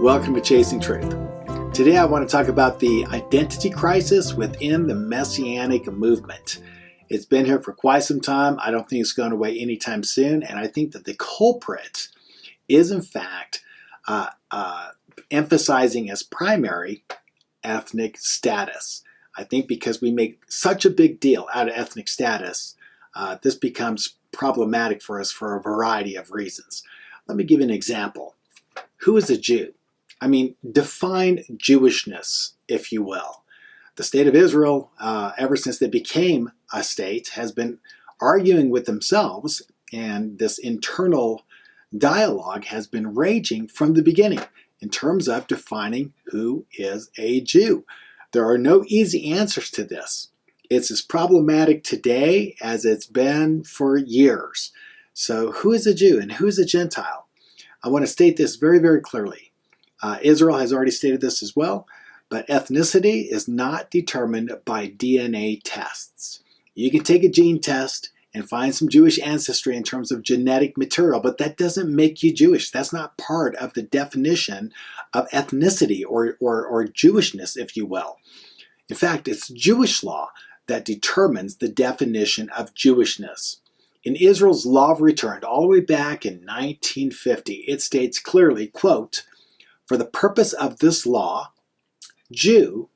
Welcome to Chasing Truth. Today I want to talk about the identity crisis within the Messianic Movement. It's been here for quite some time. I don't think it's going away anytime soon, and I think that the culprit is in fact emphasizing as primary ethnic status. I think because we make such a big deal out of ethnic status, this becomes problematic for us for a variety of reasons. Let me give you an example. Who is a Jew? I mean, define Jewishness, if you will. The state of Israel, ever since they became a state, has been arguing with themselves, and this internal dialogue has been raging from the beginning in terms of defining who is a Jew. There are no easy answers to this. It's as problematic today as it's been for years. So who is a Jew and who is a Gentile? I want to state this very, very clearly. Israel has already stated this as well, but ethnicity is not determined by DNA tests. You can take a gene test and find some Jewish ancestry in terms of genetic material, but that doesn't make you Jewish. That's not part of the definition of ethnicity or Jewishness, if you will. In fact, it's Jewish law that determines the definition of Jewishness. In Israel's Law of Return, all the way back in 1950, it states clearly, quote, "For the purpose of this law, Jew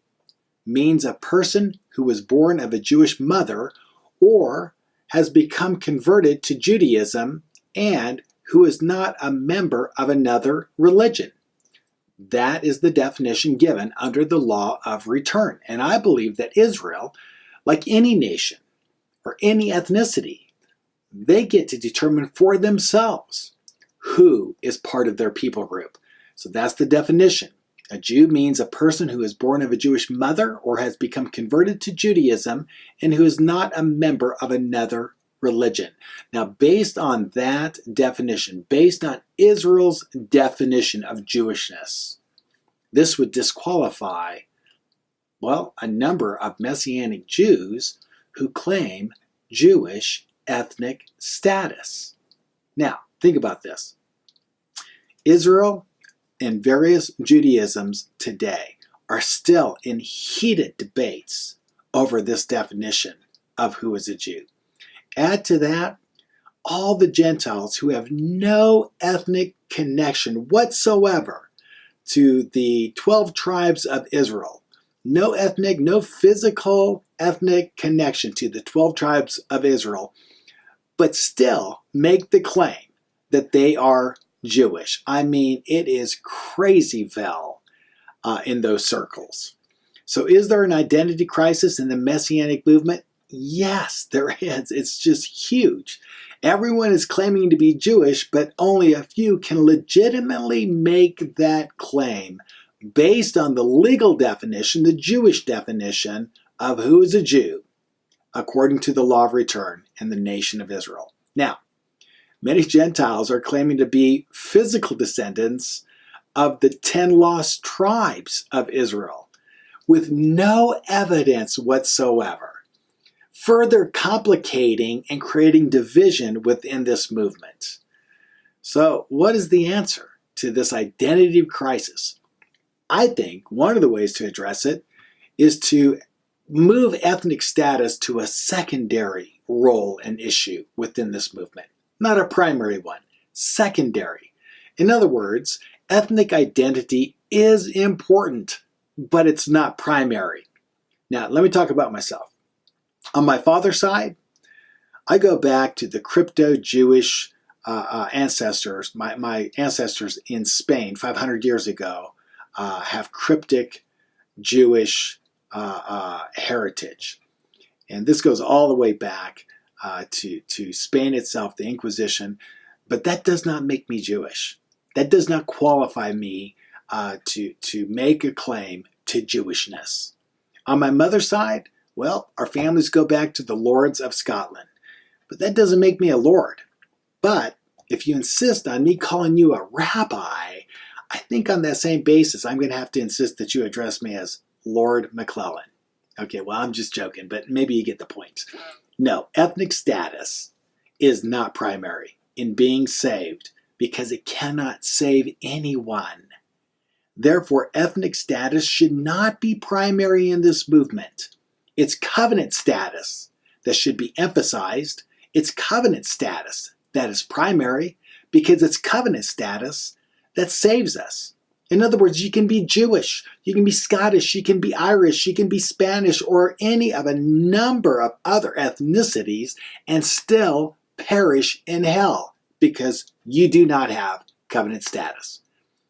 means a person who was born of a Jewish mother or has become converted to Judaism and who is not a member of another religion." That is the definition given under the Law of Return. And I believe that Israel, like any nation or any ethnicity, they get to determine for themselves who is part of their people group. So that's the definition. A Jew means a person who is born of a Jewish mother or has become converted to Judaism and who is not a member of another religion. Now, based on that definition, based on Israel's definition of Jewishness, this would disqualify, well, a number of Messianic Jews who claim Jewish ethnic status. Now, think about this. Israel and various Judaisms today are still in heated debates over this definition of who is a Jew. Add to that all the Gentiles who have no ethnic connection whatsoever to the 12 tribes of Israel. No physical ethnic connection to the 12 tribes of Israel, but still make the claim that they are Jewish. I mean, it is crazyville in those circles. So is there an identity crisis in the Messianic movement? Yes, there is. It's just huge. Everyone is claiming to be Jewish, but only a few can legitimately make that claim based on the legal definition, the Jewish definition of who is a Jew, according to the Law of Return in the nation of Israel. Now, many Gentiles are claiming to be physical descendants of the 10 lost tribes of Israel, with no evidence whatsoever, further complicating and creating division within this movement. So, what is the answer to this identity crisis? I think one of the ways to address it is to move ethnic status to a secondary role and issue within this movement. Not a primary one, secondary. In other words, ethnic identity is important, but it's not primary. Now, let me talk about myself. On my father's side, I go back to the crypto-Jewish ancestors. My ancestors in Spain 500 years ago have cryptic Jewish heritage. And this goes all the way back to Spain itself, the Inquisition, but that does not make me Jewish. That does not qualify me to make a claim to Jewishness. On my mother's side, well, our families go back to the Lords of Scotland, but that doesn't make me a lord. But if you insist on me calling you a rabbi, I think on that same basis, I'm going to have to insist that you address me as Lord McClellan. Okay, well, I'm just joking, but maybe you get the point. No, ethnic status is not primary in being saved because it cannot save anyone. Therefore, ethnic status should not be primary in this movement. It's covenant status that should be emphasized. It's covenant status that is primary because it's covenant status that saves us. In other words, you can be Jewish, you can be Scottish, you can be Irish, you can be Spanish, or any of a number of other ethnicities and still perish in hell because you do not have covenant status.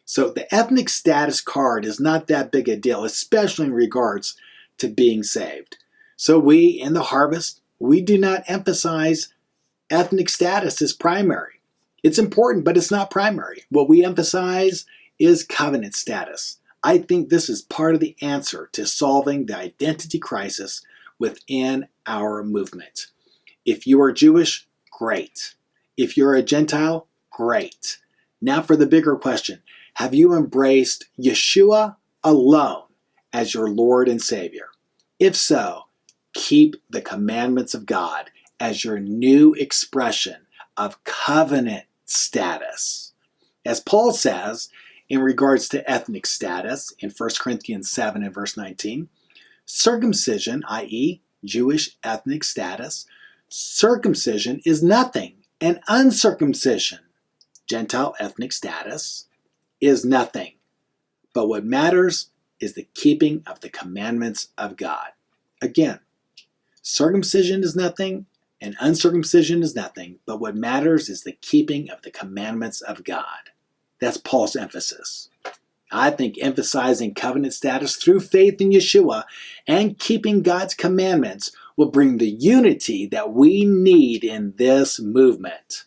So the ethnic status card is not that big a deal, especially in regards to being saved. So we, in the Harvest, we do not emphasize ethnic status as primary. It's important, but it's not primary. What we emphasize is covenant status. I think this is part of the answer to solving the identity crisis within our movement. If you are Jewish, great. If you're a Gentile, great. Now for the bigger question. Have you embraced Yeshua alone as your Lord and Savior? If so, keep the commandments of God as your new expression of covenant status. As Paul says, in regards to ethnic status in 1 Corinthians 7 and verse 19, circumcision, i.e. Jewish ethnic status, circumcision is nothing, and uncircumcision, Gentile ethnic status, is nothing. But what matters is the keeping of the commandments of God. Again, circumcision is nothing, and uncircumcision is nothing, but what matters is the keeping of the commandments of God. That's Paul's emphasis. I think emphasizing covenant status through faith in Yeshua and keeping God's commandments will bring the unity that we need in this movement.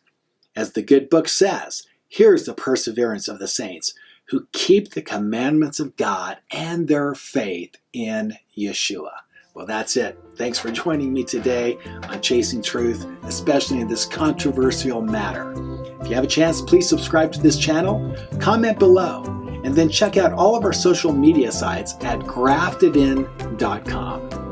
As the good book says, here's the perseverance of the saints who keep the commandments of God and their faith in Yeshua. Well, that's it. Thanks for joining me today on Chasing Truth, especially in this controversial matter. If you have a chance, please subscribe to this channel, comment below, and then check out all of our social media sites at graftedin.com.